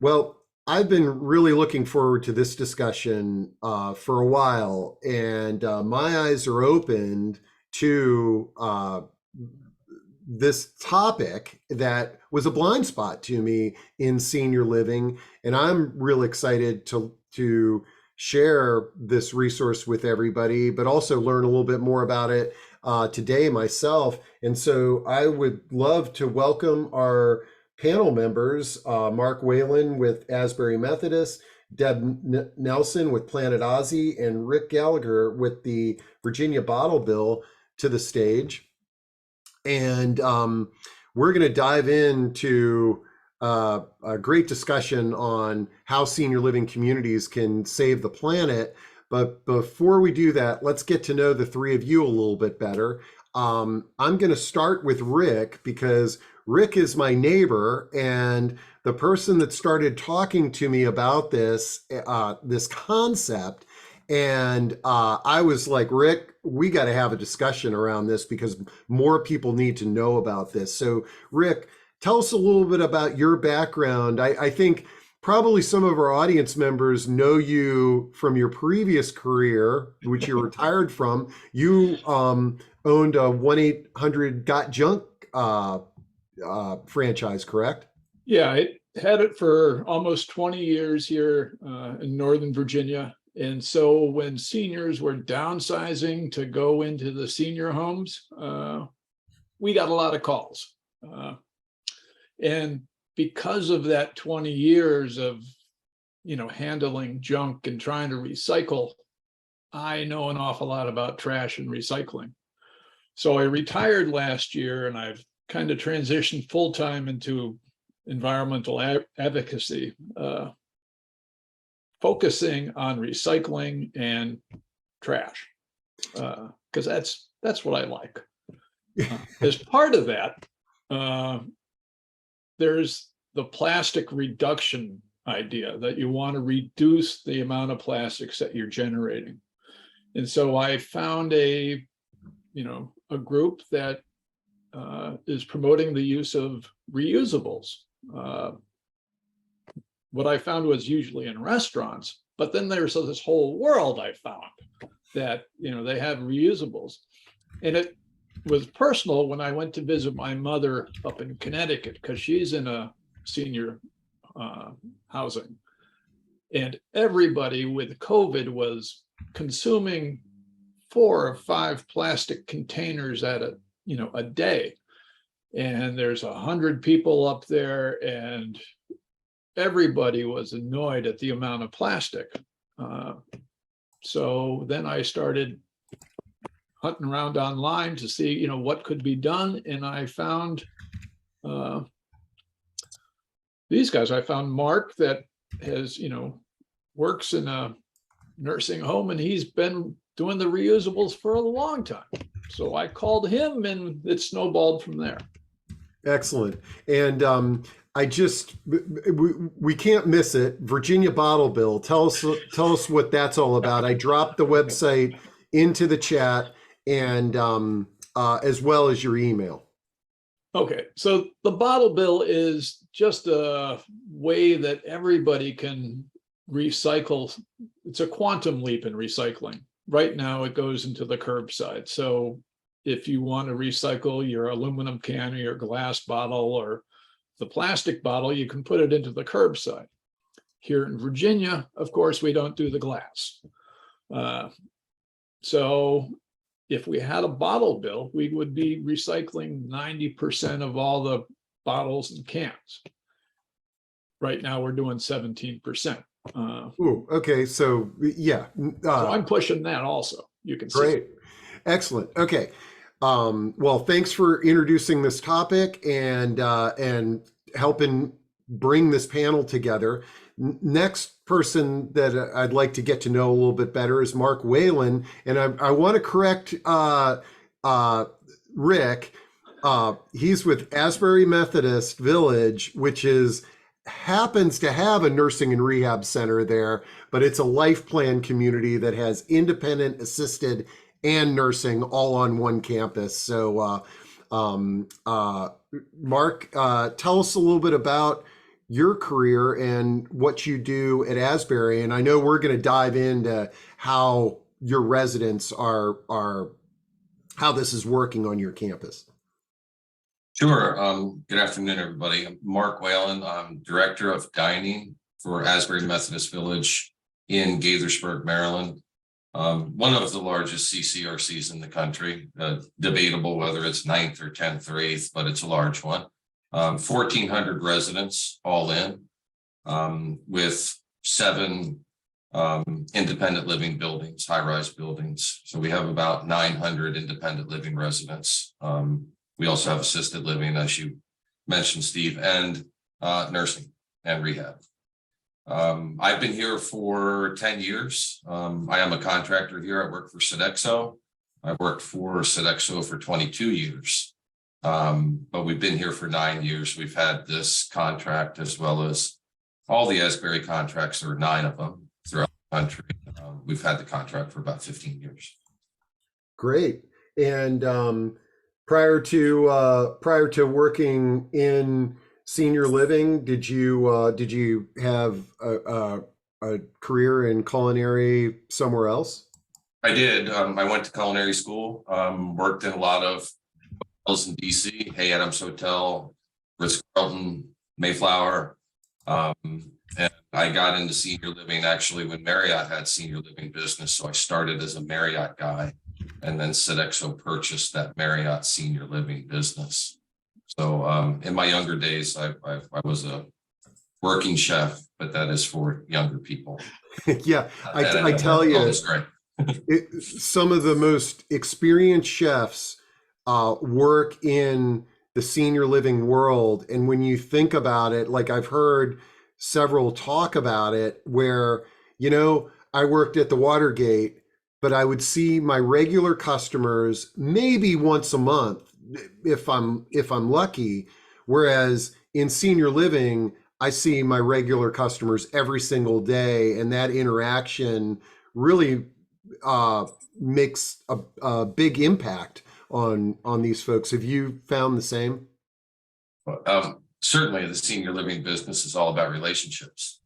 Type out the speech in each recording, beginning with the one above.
Well, I've been really looking forward to this discussion for a while, and my eyes are opened to this topic that was a blind spot to me in senior living, and I'm really excited to share this resource with everybody, but also learn a little bit more about it today myself. And so I would love to welcome our panel members, Mark Whalen with Asbury Methodist, Nelson with Planet Aussie, and Rick Gallagher with the Virginia Bottle Bill to the stage. And we're going to dive into a great discussion on how senior living communities can save the planet. But before we do that, let's get to know the three of you a little bit better. I'm going to start with Rick because Rick is my neighbor and the person that started talking to me about this concept. And I was like, Rick, we got to have a discussion around this because more people need to know about this. So, Rick, tell us a little bit about your background. I think probably some of our audience members know you from your previous career, which you're retired from. You owned a 1-800-GOT-JUNK franchise, correct? Yeah, I had it for almost 20 years here in Northern Virginia. And so when seniors were downsizing to go into the senior homes, we got a lot of calls. And because of that 20 years of, handling junk and trying to recycle, I know an awful lot about trash and recycling. So I retired last year and I've kind of transitioned full-time into environmental advocacy, focusing on recycling and trash, because that's what I like. As part of that, there's the plastic reduction idea that you want to reduce the amount of plastics that you're generating. And so I found a group that is promoting the use of reusables. What I found was usually in restaurants, but then there's this whole world I found that, they have reusables. And it was personal when I went to visit my mother up in Connecticut, because she's in a senior housing. And everybody with COVID was consuming 4 or 5 plastic containers at a day. And there's 100 people up there and everybody was annoyed at the amount of plastic. So then I started hunting around online to see, what could be done. And I found these guys. I found Mark that has, works in a nursing home and he's been doing the reusables for a long time. So I called him and it snowballed from there. Excellent. And we can't miss it. Virginia Bottle Bill. Tell us what that's all about. I dropped the website into the chat and as well as your email. Okay, so the bottle bill is just a way that everybody can recycle. It's a quantum leap in recycling. Right now it goes into the curbside. So if you want to recycle your aluminum can or your glass bottle or the plastic bottle, you can put it into the curbside. Here in Virginia, of course, we don't do the glass. So if we had a bottle bill, we would be recycling 90% of all the bottles and cans. Right now, we're doing 17%. Ooh, okay, so yeah. So I'm pushing that also. You can see. Great, excellent. Okay, well, thanks for introducing this topic and helping bring this panel together. Next person that I'd like to get to know a little bit better is Mark Whalen, and I want to correct Rick. He's with Asbury Methodist Village, which happens to have a nursing and rehab center there, but it's a life plan community that has independent, assisted, and nursing all on one campus. So, Mark, tell us a little bit about your career and what you do at Asbury. And I know we're going to dive into how your residents are how this is working on your campus. Sure. Good afternoon, everybody. I'm Mark Whalen. I'm Director of Dining for Asbury Methodist Village in Gaithersburg, Maryland. One of the largest CCRCs in the country, debatable whether it's 9th or 10th or 8th, but it's a large one. 1,400 residents all in, with 7 independent living buildings, high-rise buildings. So we have about 900 independent living residents. We also have assisted living, as you mentioned, Steve, and nursing and rehab. I've been here for 10 years. I am a contractor here. I work for Sodexo. I worked for Sodexo for 22 years. But we've been here for 9 years. We've had this contract as well as all the Asbury contracts. There are 9 of them throughout the country. We've had the contract for about 15 years. Great. And prior to working in senior living, did you have a career in culinary somewhere else? I did. I went to culinary school. Worked in a lot of hotels in DC, Hay Adams Hotel, Ritz-Carlton, Mayflower. And I got into senior living actually when Marriott had senior living business. So I started as a Marriott guy, and then Sodexo purchased that Marriott senior living business. So in my younger days, I was a working chef, but that is for younger people. Yeah, I tell you, some of the most experienced chefs work in the senior living world. And when you think about it, like I've heard several talk about it where, I worked at the Watergate, but I would see my regular customers maybe once a month if I'm lucky. Whereas in senior living, I see my regular customers every single day, and that interaction really makes a big impact on these folks. Have you found the same? Certainly, the senior living business is all about relationships,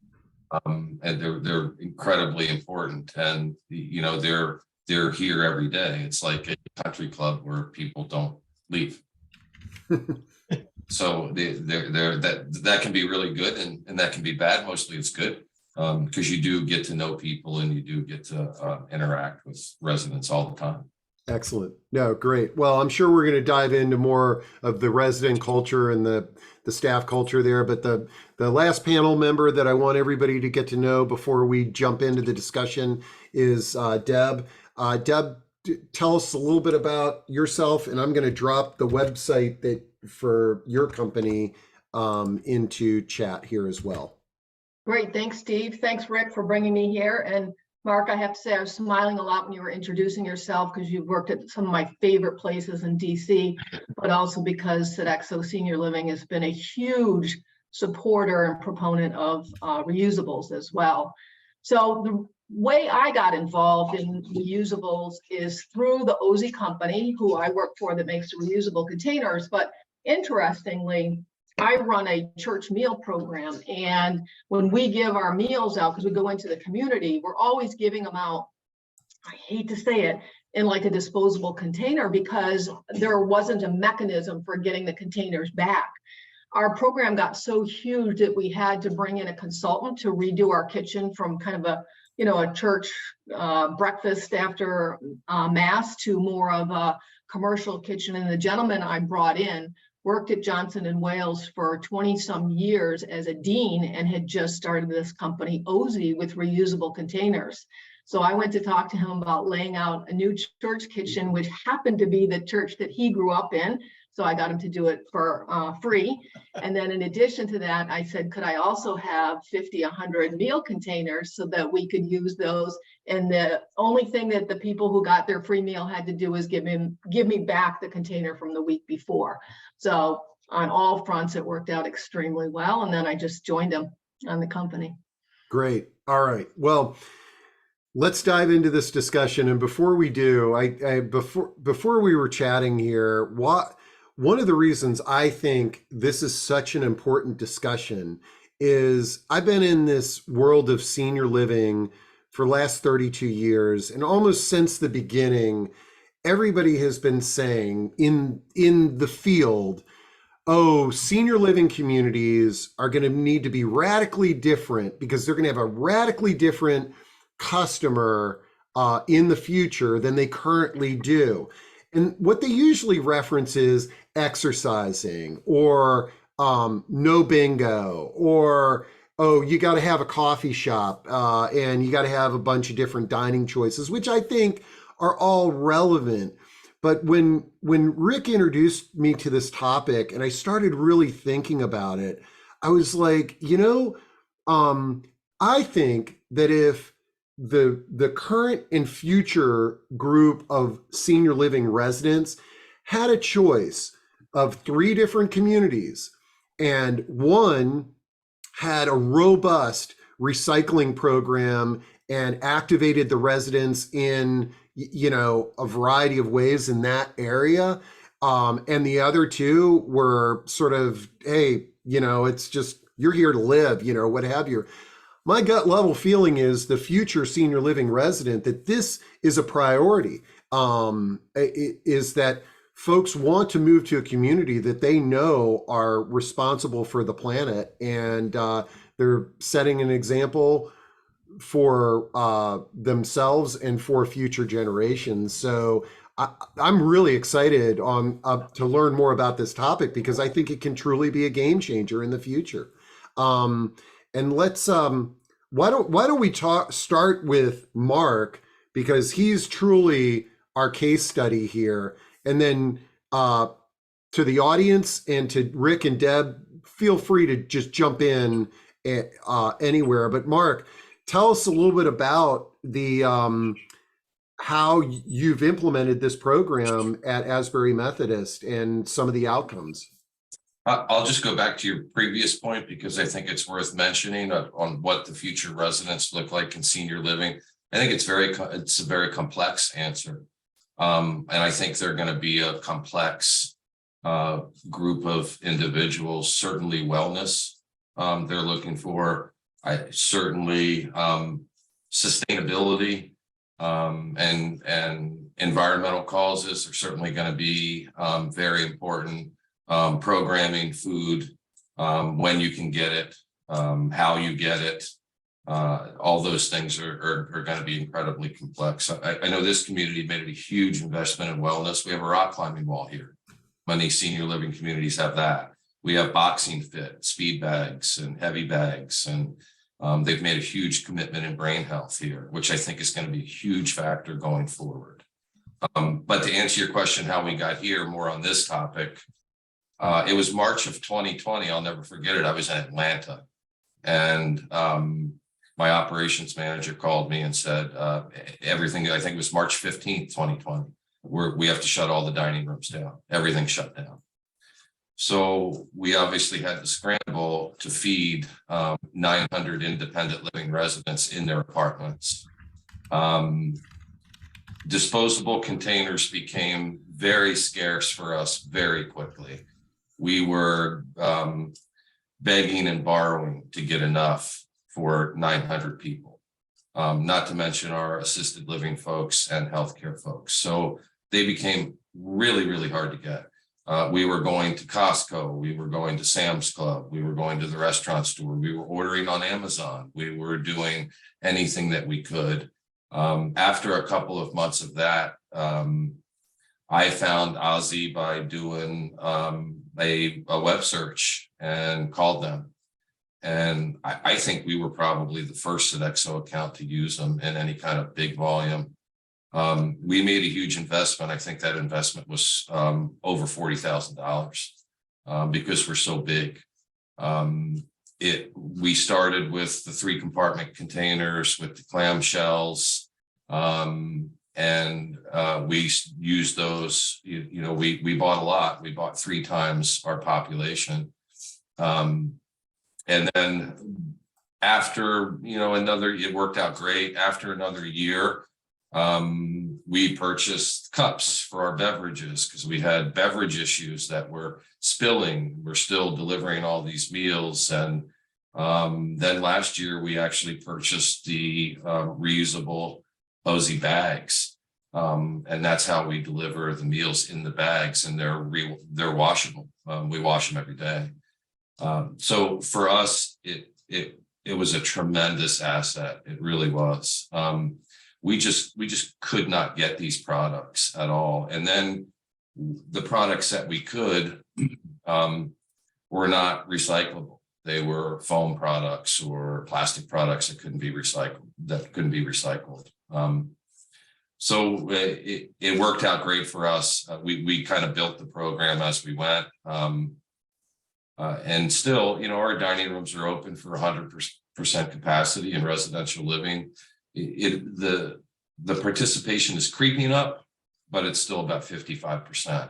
and they're incredibly important. And they're here every day. It's like a country club where people don't leave. So that can be really good, and that can be bad. Mostly, it's good because you do get to know people, and you do get to interact with residents all the time. Excellent. No, great. Well, I'm sure we're going to dive into more of the resident culture and the staff culture there. But the last panel member that I want everybody to get to know before we jump into the discussion is Deb. Deb, tell us a little bit about yourself, and I'm going to drop the website that for your company into chat here as well. Great. Thanks, Steve. Thanks, Rick, for bringing me here. And Mark, I have to say I was smiling a lot when you were introducing yourself because you've worked at some of my favorite places in DC, but also because Sodexo Senior Living has been a huge supporter and proponent of reusables as well. So the way I got involved in reusables is through the OZZI company, who I work for, that makes the reusable containers. But interestingly, I run a church meal program, and when we give our meals out, because we go into the community, we're always giving them out, I hate to say it, in like a disposable container because there wasn't a mechanism for getting the containers back. Our program got so huge that we had to bring in a consultant to redo our kitchen from kind of a church breakfast after mass to more of a commercial kitchen. And the gentleman I brought in worked at Johnson & Wales for 20 some years as a dean and had just started this company, OZZI, with reusable containers. So I went to talk to him about laying out a new church kitchen, which happened to be the church that he grew up in. So I got him to do it for free. And then in addition to that, I said, could I also have 50, 100 meal containers so that we could use those? And the only thing that the people who got their free meal had to do was give me back the container from the week before. So on all fronts, it worked out extremely well. And then I just joined him on the company. Great. All right. Well, let's dive into this discussion. And before we do, before we were chatting here, one of the reasons I think this is such an important discussion is I've been in this world of senior living for the last 32 years, and almost since the beginning, everybody has been saying in the field, oh, senior living communities are going to need to be radically different because they're going to have a radically different customer in the future than they currently do. And what they usually reference is exercising or no bingo, or, oh, you got to have a coffee shop and you got to have a bunch of different dining choices, which I think are all relevant. But when Rick introduced me to this topic and I started really thinking about it, I was like, I think that if the current and future group of senior living residents had a choice of 3 different communities, and one had a robust recycling program and activated the residents in a variety of ways in that area, and the other 2 were sort of, hey, it's just, you're here to live, what have you. My gut level feeling is the future senior living resident that this is a priority, is that folks want to move to a community that they know are responsible for the planet, and they're setting an example for themselves and for future generations. So I'm really excited to learn more about this topic, because I think it can truly be a game changer in the future. And let's why don't we start with Mark, because he's truly our case study here, and then to the audience and to Rick and Deb, feel free to just jump in anywhere. But Mark, tell us a little bit about the how you've implemented this program at Asbury Methodist and some of the outcomes. I'll just go back to your previous point, because I think it's worth mentioning on what the future residents look like in senior living. I think it's a very complex answer. And I think they're going to be a complex group of individuals. Certainly wellness, they're looking for. Certainly sustainability and environmental causes are certainly going to be very important. Programming, food, when you can get it, how you get it, all those things are going to be incredibly complex. I know this community made a huge investment in wellness. We have a rock climbing wall here. Many senior living communities have that. We have boxing fit, speed bags, and heavy bags, and they've made a huge commitment in brain health here, which I think is going to be a huge factor going forward. But to answer your question, how we got here, more on this topic, it was March of 2020. I'll never forget it. I was in Atlanta, and my operations manager called me and said, everything, I think it was March 15th, 2020, we have to shut all the dining rooms down. Everything shut down. So we obviously had to scramble to feed 900 independent living residents in their apartments. Disposable containers became very scarce for us very quickly. We were begging and borrowing to get enough for 900 people, not to mention our assisted living folks and healthcare folks. So they became really, really hard to get. We were going to Costco, we were going to Sam's Club, we were going to the restaurant store, we were ordering on Amazon, we were doing anything that we could. After a couple of months of that, I found OZZI by doing a web search and called them. And I think we were probably the first Sodexo account to use them in any kind of big volume. We made a huge investment. I think that investment was over $40,000 because we're so big. We started with the 3 compartment containers with the clamshells, and we used those. We bought a lot. We bought 3 times our population, and then after it worked out great. After another year, we purchased cups for our beverages because we had beverage issues that were spilling. We're still delivering all these meals, and Then last year, we actually purchased the reusable OZZI bags. And that's how we deliver the meals in the bags, and they're washable. We wash them every day. So for us, it was a tremendous asset. It really was. We just could not get these products at all. And then the products that we could were not recyclable. They were foam products or plastic products that couldn't be recycled. So it worked out great for us. We kind of built the program as we went. And still, you know, our dining rooms are open for 100% capacity in residential living. The participation is creeping up, but it's still about 55%.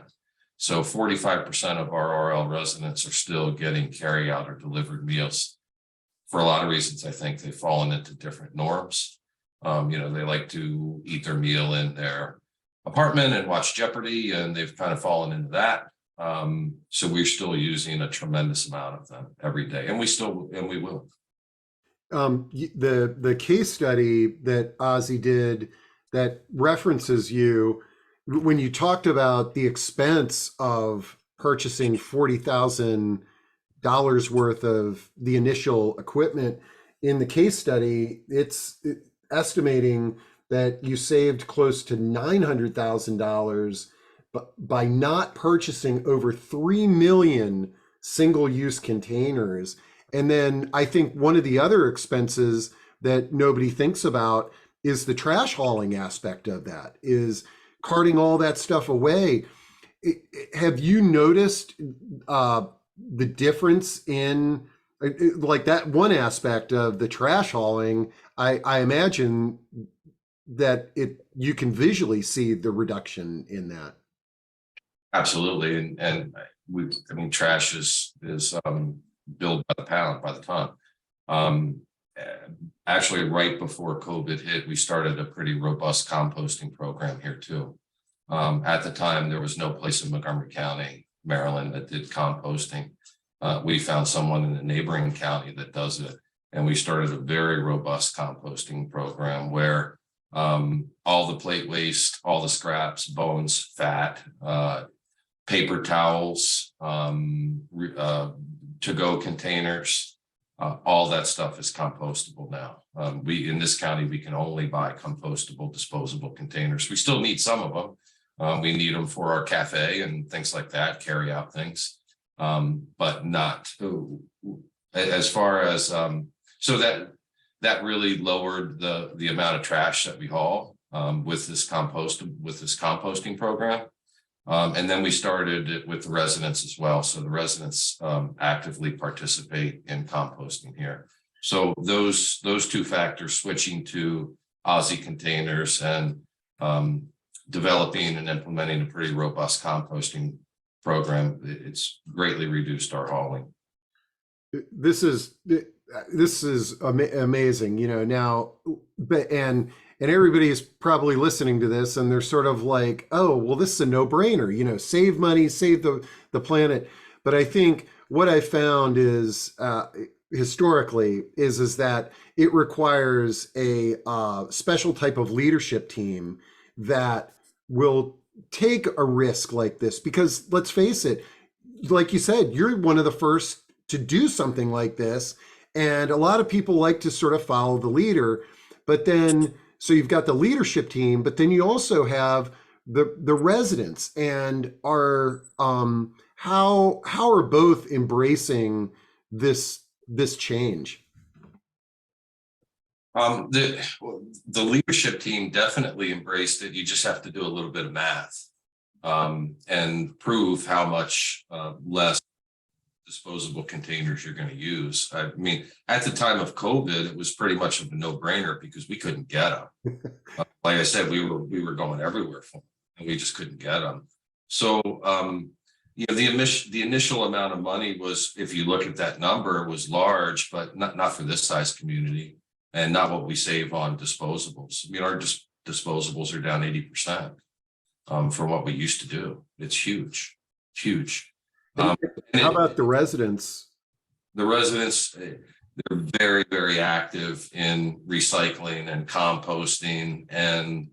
So 45% of our RL residents are still getting carry out or delivered meals. For a lot of reasons, I think they've fallen into different norms. You know, they like to eat their meal in their apartment and watch Jeopardy, and they've kind of fallen into that. So we're still using a tremendous amount of them every day, and we will. The case study that OZZI did that references you, when you talked about the expense of purchasing $40,000 worth of the initial equipment in the case study, it's estimating that you saved close to $900,000 by not purchasing over 3 million single-use containers. And then I think one of the other expenses that nobody thinks about is the trash hauling aspect of that, is carting all that stuff away. Have you noticed the difference in like that one aspect of the trash hauling? I imagine that you can visually see the reduction in that. Absolutely, and I mean, trash is billed by the pound, by the ton. Actually, right before COVID hit, we started a pretty robust composting program here too. At the time, there was no place in Montgomery County, Maryland, that did composting. We found someone in a neighboring county that does it, and we started a very robust composting program where all the plate waste, all the scraps, bones, fat, paper towels, to-go containers, all that stuff is compostable now. In this county, we can only buy compostable, disposable containers. We still need some of them. We need them for our cafe and things like that, carry out things, but not as far as, so that really lowered the amount of trash that we haul with this composting program. And then we started it with the residents as well. So the residents actively participate in composting here. So those two factors, switching to OZZI containers and developing and implementing a pretty robust composting program, it's greatly reduced our hauling. This is amazing, you know, now, but and everybody is probably listening to this and they're sort of like, oh, well, this is a no-brainer, you know, save money, save the planet. But I think what I found is historically is that it requires a special type of leadership team that will take a risk like this, because let's face it, like you said, you're one of the first to do something like this. And a lot of people like to sort of follow the leader, but then, so you've got the leadership team, but then you also have the residents, and how are both embracing this change? The leadership team definitely embraced it. You just have to do a little bit of math and prove how much less disposable containers you're going to use. I mean, at the time of COVID, it was pretty much of a no-brainer because we couldn't get them. Like I said, we were going everywhere for them, and we just couldn't get them. So, you know, the initial amount of money was, if you look at that number, was large, but not for this size community, and not what we save on disposables. I mean, our disposables are down 80% from what we used to do. It's huge, huge. How about the residents? The residents, they're very, very active in recycling and composting, and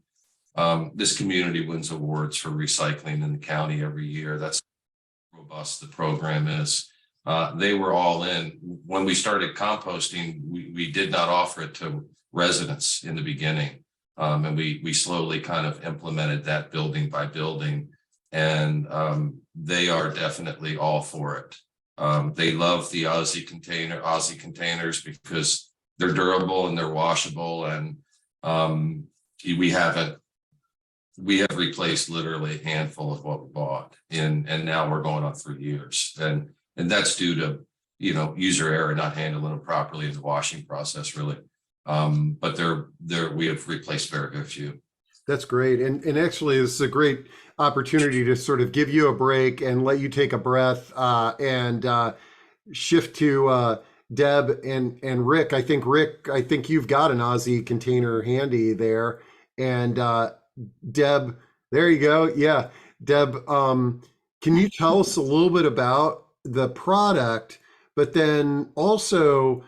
this community wins awards for recycling in the county every year. That's how robust the program is. They were all in. When we started composting, we did not offer it to residents in the beginning. And we slowly kind of implemented that building by building, and they are definitely all for it. They love the OZZI containers because they're durable and they're washable, and we have replaced literally a handful of what we bought, and now we're going on 3 years, and that's due to, you know, user error, not handling them properly in the washing process, really. But we have replaced very, very few. That's great. And actually, this is a great opportunity to sort of give you a break and let you take a breath and shift to Deb and Rick. I think you've got an OZZI container handy there. And Deb, there you go. Yeah. Deb, can you tell us a little bit about the product, but then also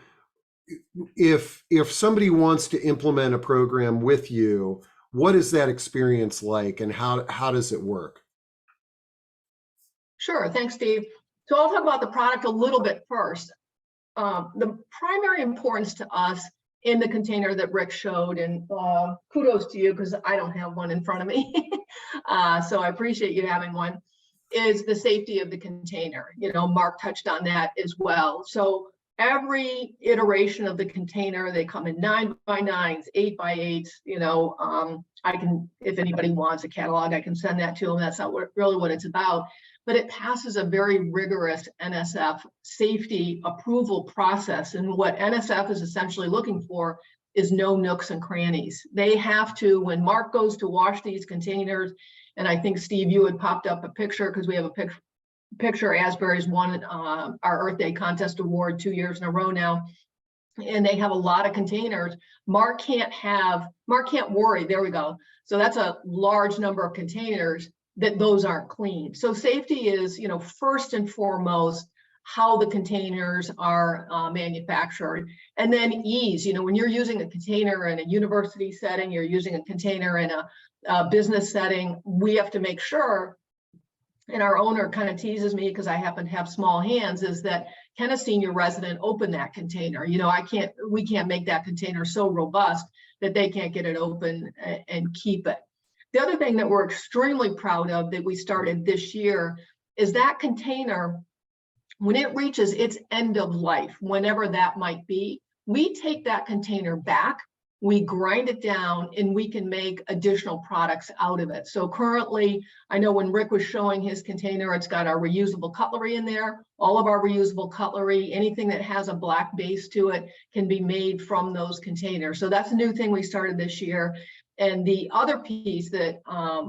if somebody wants to implement a program with you, what is that experience like, and how does it work? Sure, thanks, Steve. So I'll talk about the product a little bit first. The primary importance to us in the container that Rick showed, and kudos to you because I don't have one in front of me, so I appreciate you having one, is the safety of the container. You know, Mark touched on that as well. So every iteration of the container, they come in 9x9s, 8x8s. You know, I can, if anybody wants a catalog, I can send that to them. That's not really what it's about. But it passes a very rigorous NSF safety approval process. And what NSF is essentially looking for is no nooks and crannies. They have to, when Mark goes to wash these containers, and I think, Steve, you had popped up a picture because we have a picture. Asbury's won our Earth Day contest award 2 years in a row now, and they have a lot of containers. Mark can't worry. There we go. So that's a large number of containers that those aren't clean. So safety is, you know, first and foremost how the containers are manufactured, and then ease. You know, when you're using a container in a university setting, you're using a container in a business setting, we have to make sure, and our owner kind of teases me because I happen to have small hands, is that can a senior resident open that container? You know, we can't make that container so robust that they can't get it open and keep it. The other thing that we're extremely proud of that we started this year is that container, when it reaches its end of life, whenever that might be, we take that container back, we grind it down, and we can make additional products out of it. So currently, I know when Rick was showing his container, it's got our reusable cutlery in there. All of our reusable cutlery, anything that has a black base to it, can be made from those containers. So that's a new thing we started this year. And the other piece that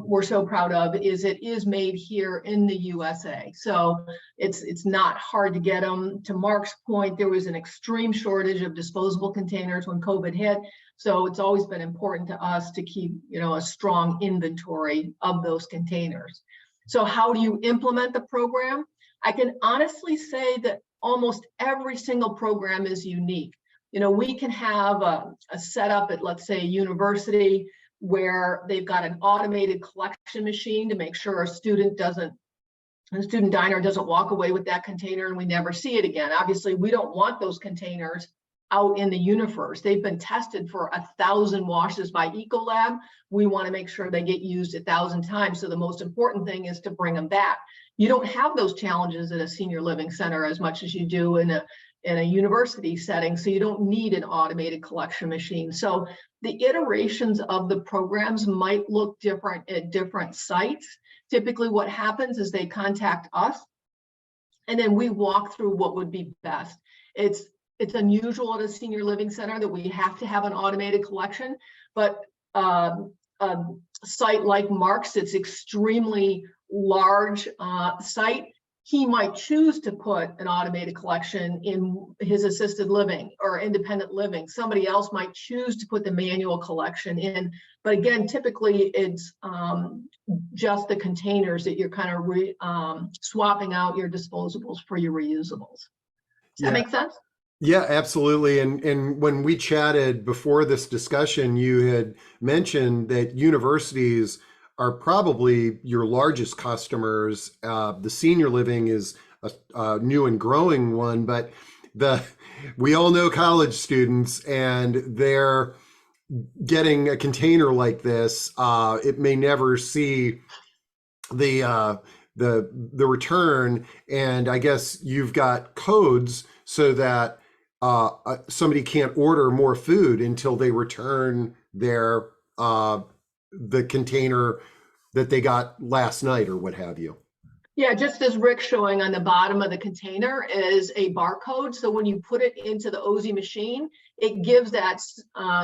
we're so proud of is it is made here in the USA. So it's not hard to get them. To Mark's point, there was an extreme shortage of disposable containers when COVID hit. So it's always been important to us to keep, you know, a strong inventory of those containers. So how do you implement the program? I can honestly say that almost every single program is unique. You know, we can have a setup at, let's say, a university where they've got an automated collection machine to make sure a student diner doesn't walk away with that container and we never see it again. Obviously, we don't want those containers out in the universe. They've been tested for 1,000 washes by Ecolab. We want to make sure they get used 1,000 times. So the most important thing is to bring them back. You don't have those challenges at a senior living center as much as you do in a university setting, so you don't need an automated collection machine. So the iterations of the programs might look different at different sites. Typically what happens is they contact us and then we walk through what would be best. It's unusual at a senior living center that we have to have an automated collection, but a site like Mark's, it's extremely large site, he might choose to put an automated collection in his assisted living or independent living. Somebody else might choose to put the manual collection in. But again, typically it's just the containers that you're kind of swapping out your disposables for your reusables. Does that make sense? Yeah, absolutely. And when we chatted before this discussion, you had mentioned that universities are probably your largest customers. The senior living is a new and growing one, but the we all know college students, and they're getting a container like this. It may never see the the return, and I guess you've got codes so that somebody can't order more food until they return their the container that they got last night or what have you. Yeah, just as Rick's showing on the bottom of the container is a barcode. So when you put it into the OZZI machine, it gives that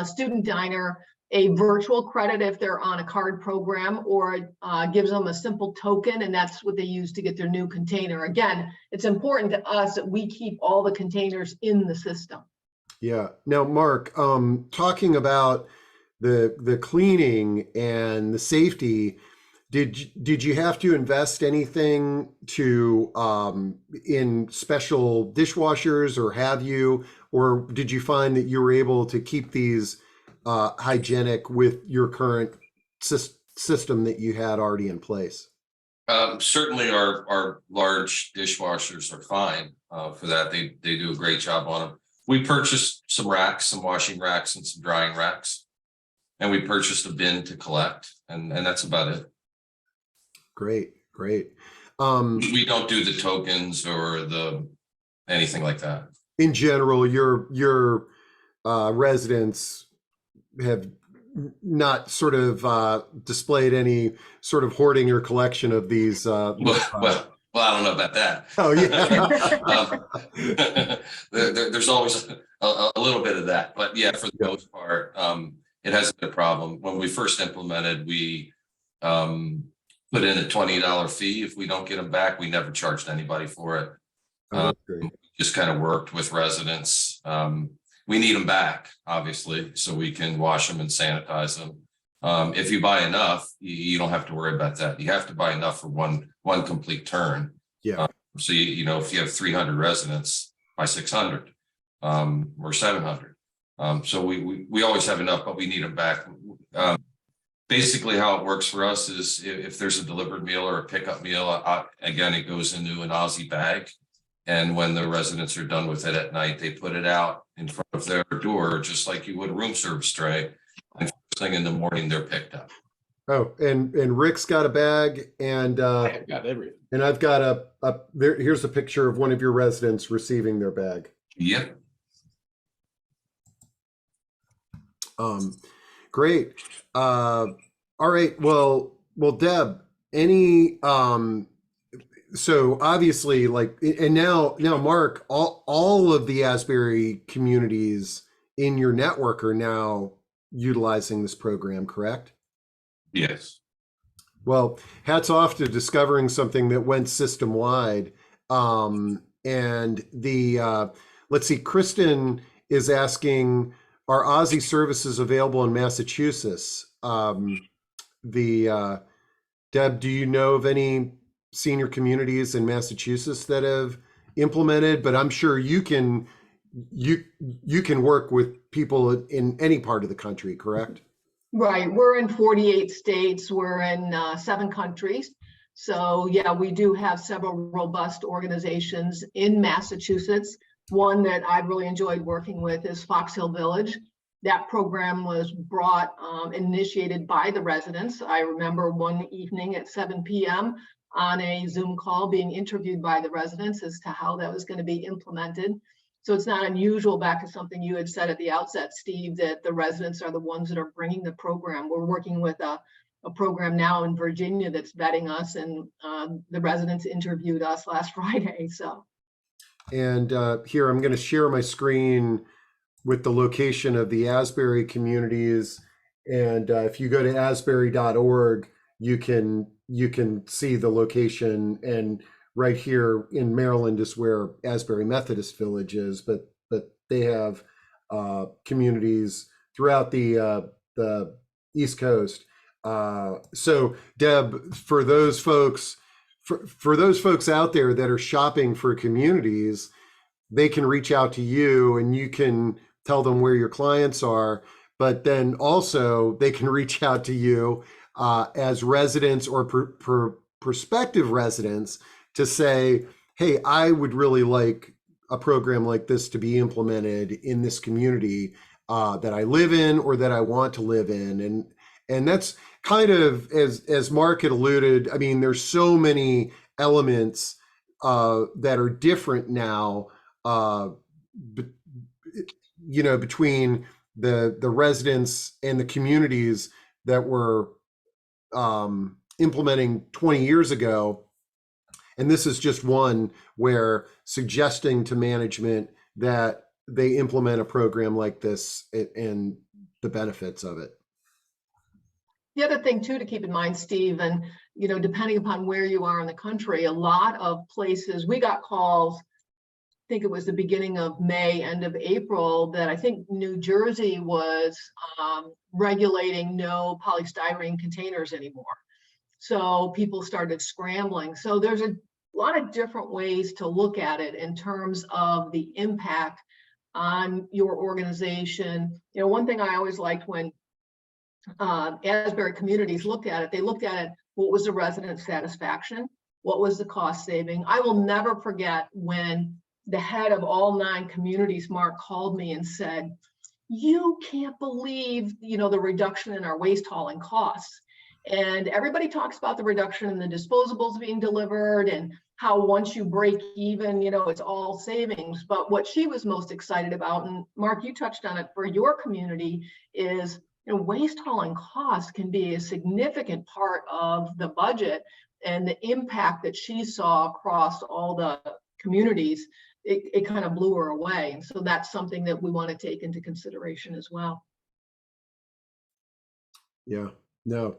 student diner a virtual credit if they're on a card program, or gives them a simple token, and that's what they use to get their new container. Again, it's important to us that we keep all the containers in the system. Yeah. Now, Mark, talking about the cleaning and the safety, did you have to invest anything to in special dishwashers, or have you, or did you find that you were able to keep these hygienic with your current system that you had already in place? Certainly our large dishwashers are fine for that. They do a great job on them. We purchased some racks, some washing racks and some drying racks, and we purchased a bin to collect, and that's about it. Great. We don't do the tokens or anything like that. In general, your residents have not sort of displayed any sort of hoarding or collection of these. Well, I don't know about that. Oh yeah. There's always a little bit of that, but yeah, for the most part, it hasn't been a problem. When we first implemented, we put in a $20 fee. If we don't get them back, we never charged anybody for it. Just kind of worked with residents. We need them back, obviously, so we can wash them and sanitize them. If you buy enough, you don't have to worry about that. You have to buy enough for one complete turn. Yeah. So if you have 300 residents, by 600 or 700. So we always have enough, but we need them back. Basically, how it works for us is if there's a delivered meal or a pickup meal, again, it goes into an OZZI bag. And when the residents are done with it at night, they put it out in front of their door, just like you would a room service tray. And first thing in the morning, they're picked up. Oh, and Rick's got a bag, and I've got everything. And I've got here's a picture of one of your residents receiving their bag. Yep. Great. All right. Well, Deb, any so obviously, and now Mark, all of the Asbury communities in your network are now utilizing this program, correct? Yes. Well, hats off to discovering something that went system wide. And let's see, Kristen is asking, are OZZI services available in Massachusetts? Deb, do you know of any senior communities in Massachusetts that have implemented? But I'm sure you can work with people in any part of the country, correct? Right. We're in 48 states. We're in 7 countries. So yeah, we do have several robust organizations in Massachusetts. One that I've really enjoyed working with is Fox Hill Village. That program was initiated by the residents. I remember one evening at 7 p.m. on a Zoom call being interviewed by the residents as to how that was going to be implemented. So it's not unusual, back to something you had said at the outset, Steve, that the residents are the ones that are bringing the program. We're working with a program now in Virginia that's vetting us, and the residents interviewed us last Friday. So, and here I'm going to share my screen with the location of the Asbury communities, and if you go to asbury.org, you can see the location. And right here in Maryland is where Asbury Methodist Village is, but they have communities throughout the East Coast. So Deb, for those folks out there that are shopping for communities, they can reach out to you and you can tell them where your clients are, but then also they can reach out to you as residents or prospective residents to say, hey, I would really like a program like this to be implemented in this community that I live in or that I want to live in. And that's kind of, as Mark had alluded, I mean, there's so many elements that are different now, between the residents and the communities that were implementing 20 years ago. And this is just one where suggesting to management that they implement a program like this and the benefits of it. The other thing too to keep in mind, Steve, and depending upon where you are in the country, a lot of places, we got calls, I think it was the beginning of May, end of April, that I think New Jersey was regulating no polystyrene containers anymore. So people started scrambling. So there's a lot of different ways to look at it in terms of the impact on your organization. One thing I always liked when Asbury Communities looked at it, they looked at it, what was the resident satisfaction? What was the cost saving? I will never forget when the head of all 9 communities, Mark, called me and said, you can't believe, the reduction in our waste hauling costs. And everybody talks about the reduction in the disposables being delivered and how once you break even, it's all savings. But what she was most excited about, and Mark, you touched on it for your community, is waste hauling costs can be a significant part of the budget, and the impact that she saw across all the communities, it kind of blew her away. And so that's something that we want to take into consideration as well. Yeah, no,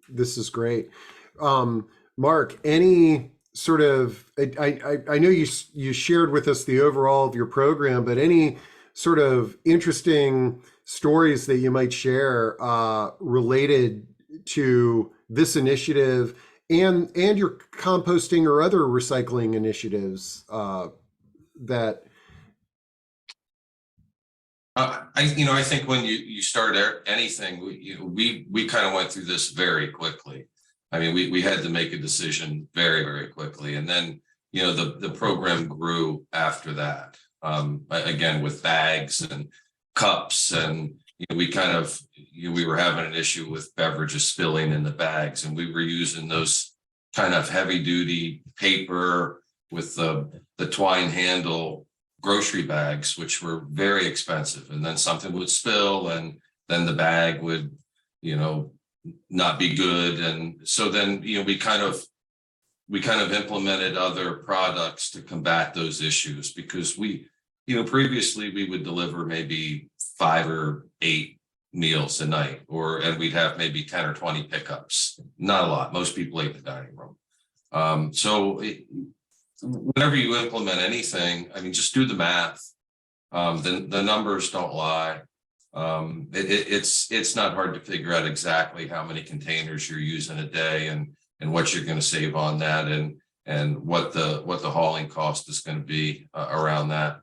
this is great. Mark, any sort of, I know you shared with us the overall of your program, but any sort of interesting stories that you might share related to this initiative and your composting or other recycling initiatives that I think when you start anything, we kind of went through this very quickly. I mean, we had to make a decision very, very quickly, and then the program grew after that. Again, with bags and cups, and we kind of we were having an issue with beverages spilling in the bags, and we were using those kind of heavy duty paper with the twine handle grocery bags, which were very expensive, and then something would spill and then the bag would not be good. And so then we kind of implemented other products to combat those issues, because previously we would deliver maybe 5 or 8 meals a night, and we'd have maybe 10 or 20 pickups. Not a lot. Most people ate in the dining room. Whenever you implement anything, I mean, just do the math. The numbers don't lie. It's not hard to figure out exactly how many containers you're using a day and what you're going to save on that, and what the hauling cost is going to be around that.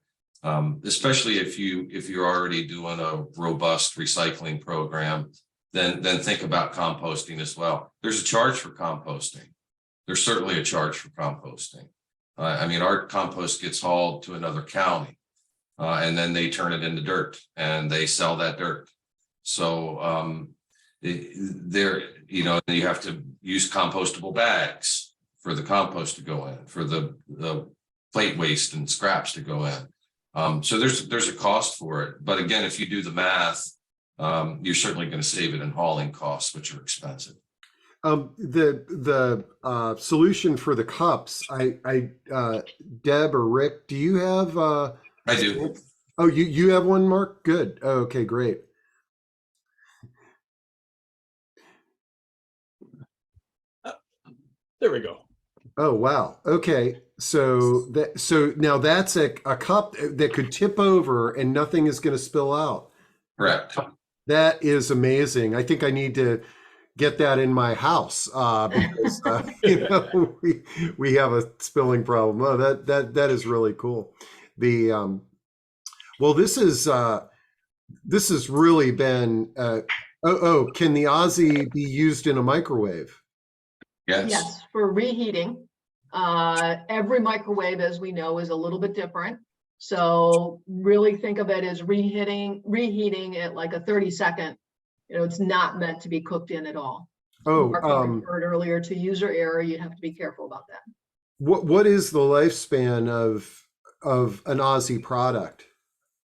Especially if you're already doing a robust recycling program, then think about composting as well. There's a charge for composting. There's certainly a charge for composting. I mean, our compost gets hauled to another county, and then they turn it into dirt and they sell that dirt. So you have to use compostable bags for the compost to go in, for the plate waste and scraps to go in. So there's a cost for it. But again, if you do the math, you're certainly going to save it in hauling costs, which are expensive. The solution for the cups, Deb or Rick, do you have? I do. Oh, you have one, Mark? Good. Oh, okay, great. There we go. Oh, wow. Okay. So now that's a cup that could tip over and nothing is going to spill out. Correct. That is amazing. I think I need to get that in my house because we have a spilling problem. Oh, that is really cool. The well, this has really been. Can the OZZI be used in a microwave? Yes. Yes, for reheating. Every microwave, as we know, is a little bit different. So really think of it as reheating at like a 30-second. It's not meant to be cooked in at all. Mark referred earlier to user error. You'd have to be careful about that. What is the lifespan of an OZZI product?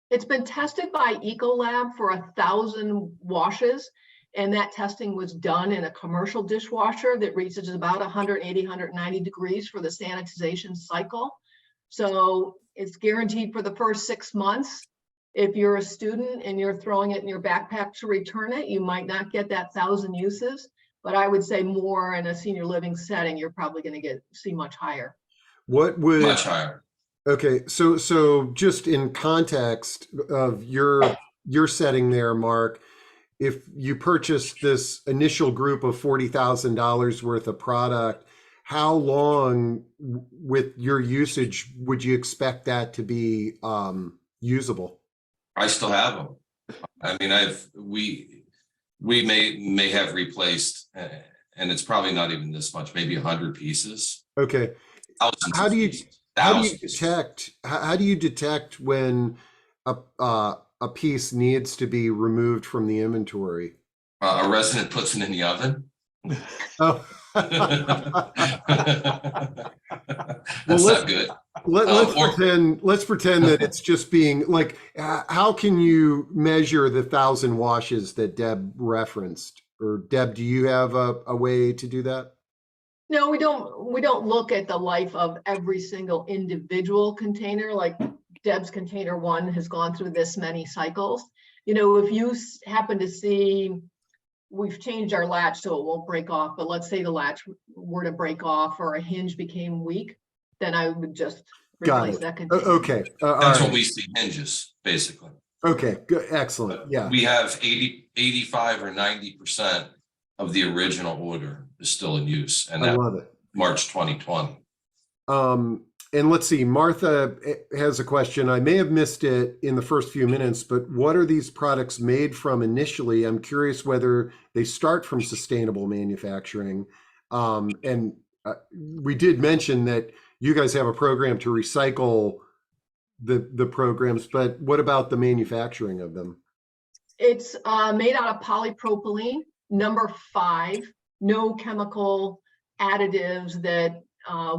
It's been tested by Ecolab for 1,000 washes, and that testing was done in a commercial dishwasher that reaches about 180, 190 degrees for the sanitization cycle. So it's guaranteed for the first 6 months. If you're a student and you're throwing it in your backpack to return it, you might not get that 1,000 uses, but I would say more in a senior living setting, you're probably going to see much higher. What would Much higher. Okay, so just in context of your setting there, Mark, if you purchased this initial group of $40,000 worth of product, how long with your usage would you expect that to be usable? I still have them. I mean, we may have replaced, and it's probably not even this much, maybe 100 pieces. Okay. Thousands How of do you pieces. how do you Thousands. detect how do you detect when a piece needs to be removed from the inventory? A resident puts it in the oven. Oh. That's Well, not good. let's pretend that it's just being like, how can you measure the 1,000 washes that Deb referenced? Or Deb, do you have a way to do that? No, we don't look at the life of every single individual container. Like Deb's container one has gone through this many cycles. If you happen to see we've changed our latch so it won't break off, but let's say the latch were to break off or a hinge became weak, then I would just replace that container. Okay. That's what we see, hinges, basically. Okay, good, excellent. Yeah. We have 85 or 90% of the original order is still in use, and I that love it. March 2020. And let's see, Martha has a question. I may have missed it in the first few minutes, but what are these products made from initially? I'm curious whether they start from sustainable manufacturing. We did mention that you guys have a program to recycle the programs, but what about the manufacturing of them? It's made out of polypropylene, number 5, no chemical additives that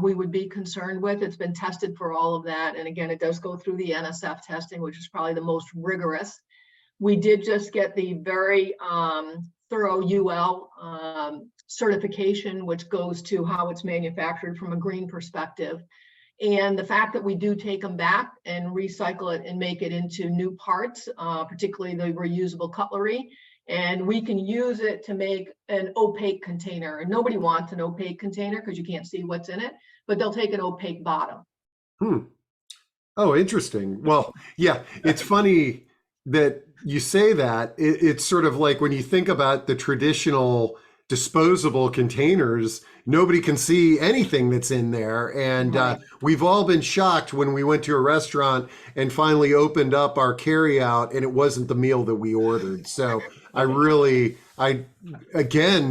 we would be concerned with. It's been tested for all of that. And again, it does go through the NSF testing, which is probably the most rigorous. We did just get the very thorough UL certification, which goes to how it's manufactured from a green perspective. And the fact that we do take them back and recycle it and make it into new parts, particularly the reusable cutlery, and we can use it to make an opaque container. And nobody wants an opaque container because you can't see what's in it, but they'll take an opaque bottom. Oh, interesting. Well, yeah, it's funny that you say that. It's sort of like when you think about the traditional disposable containers, nobody can see anything that's in there. And Right. We've all been shocked when we went to a restaurant and finally opened up our carryout and it wasn't the meal that we ordered. So again,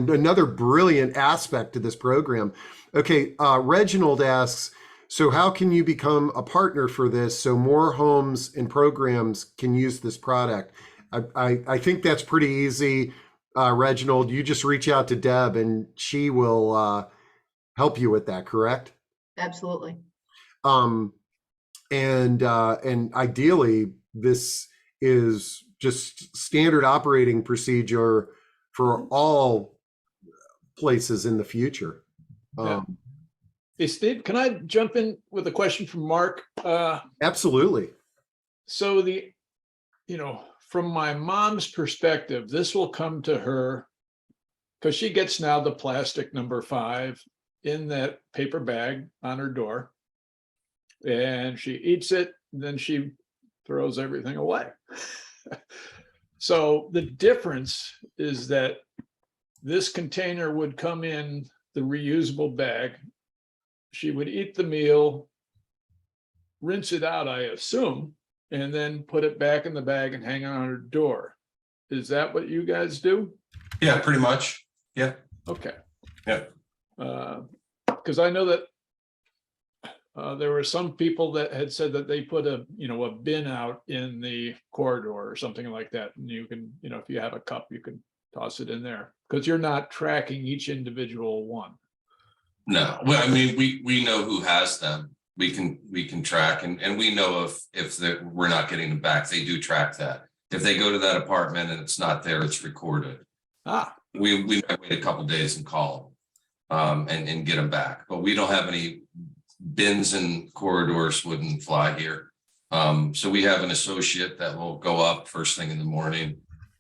another brilliant aspect to this program. Okay, Reginald asks, so how can you become a partner for this so more homes and programs can use this product? I think that's pretty easy. Reginald, you just reach out to Deb and she will help you with that, correct? Absolutely. And ideally, this is just standard operating procedure for all places in the future. Hey, Steve, can I jump in with a question from Mark? Absolutely. So from my mom's perspective, this will come to her because she gets now the plastic number 5 in that paper bag on her door, and she eats it, and then she throws everything away. So the difference is that this container would come in the reusable bag. She would eat the meal, rinse it out, I assume, and then put it back in the bag and hang it on her door. Is that what you guys do? Yeah, pretty much. Yeah. Okay. Yeah. Because I know that there were some people that had said that they put a bin out in the corridor or something like that, and you can, if you have a cup, you can toss it in there, because you're not tracking each individual one. No, well, I mean, we know who has them. We can track, and we know if we're not getting them back. They do track that. If they go to that apartment and it's not there, it's recorded. We might wait a couple of days and call them and get them back. But we don't have any bins and corridors, wouldn't fly here. So we have an associate that will go up first thing in the morning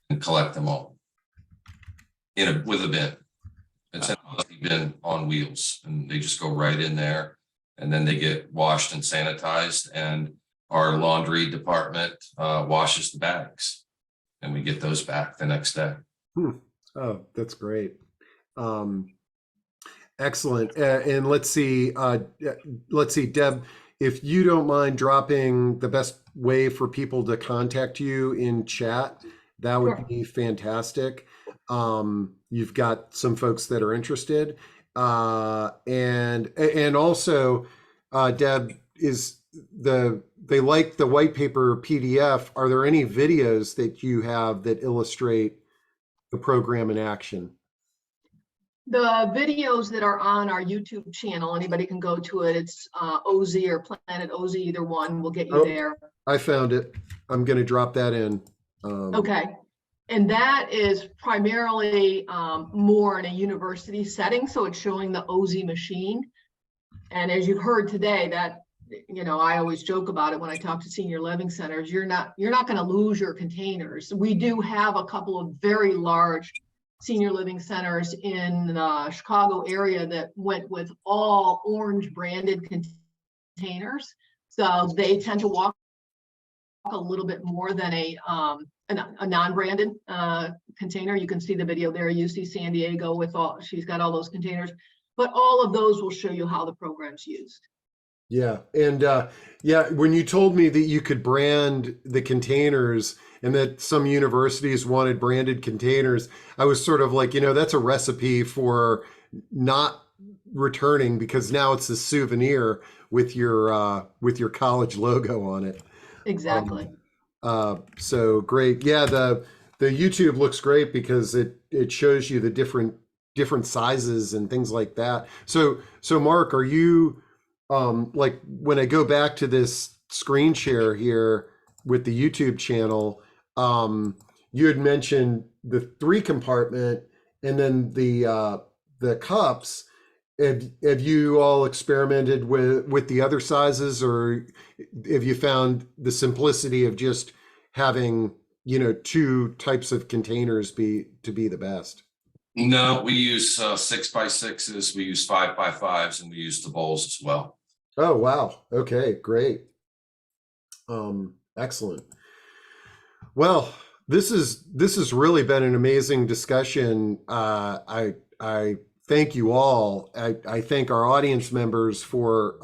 and collect them all with a bin. It's an OZZI bin on wheels, and they just go right in there, and then they get washed and sanitized, and our laundry department washes the bags, and we get those back the next day. Oh, that's great. Excellent. And let's see, Deb, if you don't mind dropping the best way for people to contact you in chat, that would be fantastic. You've got some folks that are interested. And also, Deb, they like the white paper PDF. Are there any videos that you have that illustrate the program in action? The videos that are on our YouTube channel, anybody can go to it. It's OZZI or Planet OZZI, either one will get you there. I found it. I'm going to drop that in. Okay. And that is primarily more in a university setting. So it's showing the OZZI machine. And as you've heard today, that, I always joke about it when I talk to senior living centers, you're not going to lose your containers. We do have a couple of very large senior living centers in the Chicago area that went with all orange branded containers. So they tend to walk a little bit more than a non-branded container. You can see the video there. You see San Diego with she's got all those containers, but all of those will show you how the program's used. Yeah. And when you told me that you could brand the containers and that some universities wanted branded containers, I was sort of like, that's a recipe for not returning, because now it's a souvenir with your college logo on it. Exactly. So great. Yeah, the YouTube looks great because it shows you the different sizes and things like that. So Mark, are you like, when I go back to this screen share here with the YouTube channel, you had mentioned the 3 compartment and then the cups. Have you all experimented with the other sizes, or have you found the simplicity of just having 2 types of containers be the best? No, we use 6x6s, we use 5x5s, and we use the bowls as well. Oh wow. Okay, great. Excellent. Well, this has really been an amazing discussion. I thank you all. I thank our audience members for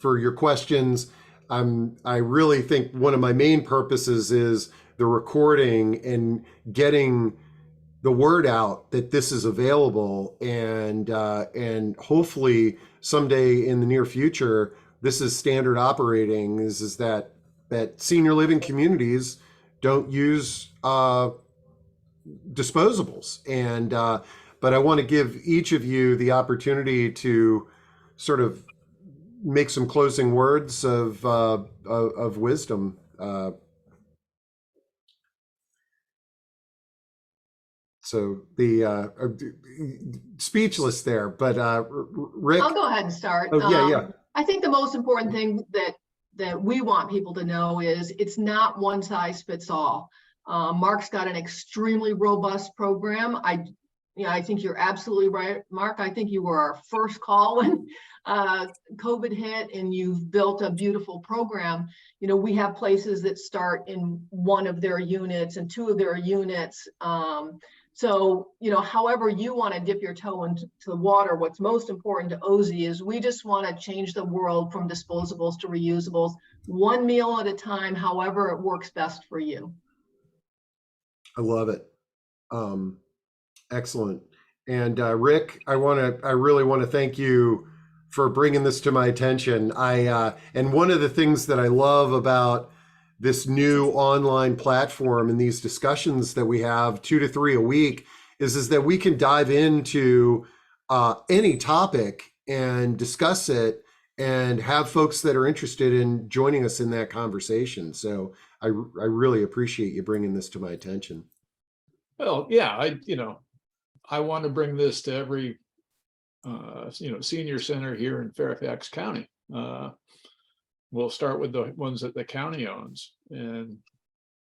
your questions. I really think one of my main purposes is the recording and getting the word out that this is available, and hopefully someday in the near future, this is standard operating. Is that senior living communities don't use disposables, and but I want to give each of you the opportunity to sort of make some closing words of wisdom. So the speechless there, but Rick, I'll go ahead and start. Oh, yeah. I think the most important thing that we want people to know is it's not one size fits all. Mark's got an extremely robust program. I think you're absolutely right, Mark. I think you were our first call when COVID hit, and you've built a beautiful program. We have places that start in 1 of their units and 2 of their units. So, however you want to dip your toe into the water, what's most important to OZZI is we just want to change the world from disposables to reusables, one meal at a time, however it works best for you. I love it. Excellent. And Rick, I really want to thank you for bringing this to my attention. And one of the things that I love about this new online platform and these discussions that we have 2 to 3 a week is that we can dive into any topic and discuss it and have folks that are interested in joining us in that conversation. So I really appreciate you bringing this to my attention. Well, yeah, I want to bring this to every, senior center here in Fairfax County. We'll start with the ones that the county owns and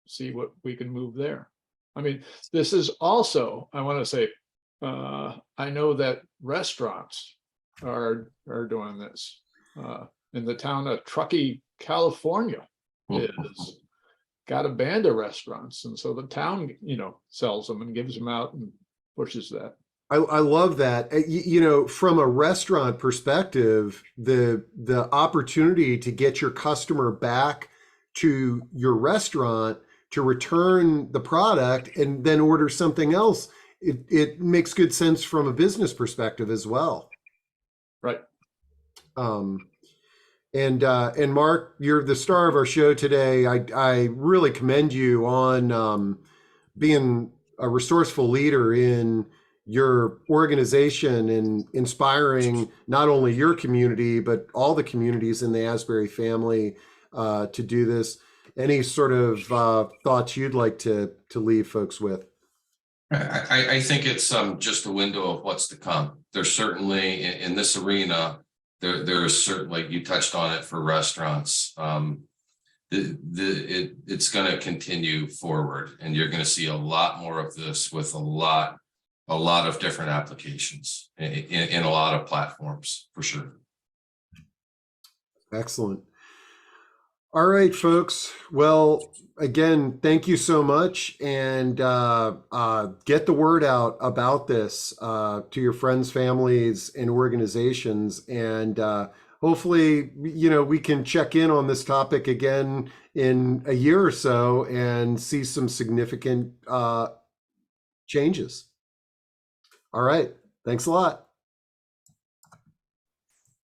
see what we can move there. I mean, this is also, I want to say, I know that restaurants are doing this. In the town of Truckee, California, is got a band of restaurants, and so the town, sells them and gives them out and pushes that. I love that. From a restaurant perspective, the opportunity to get your customer back to your restaurant to return the product and then order something else, it makes good sense from a business perspective as well. Right. And Mark, you're the star of our show today. I really commend you on being a resourceful leader in your organization and inspiring not only your community, but all the communities in the Asbury family to do this. Any sort of thoughts you'd like to leave folks with? I think it's just a window of what's to come. There's certainly in this arena, there's certainly, you touched on it for restaurants. It's going to continue forward, and you're going to see a lot more of this with a lot of different applications in a lot of platforms for sure. Excellent. All right, folks. Well, again, thank you so much, and get the word out about this to your friends, families, and organizations, and hopefully, we can check in on this topic again in a year or so and see some significant changes. All right. Thanks a lot.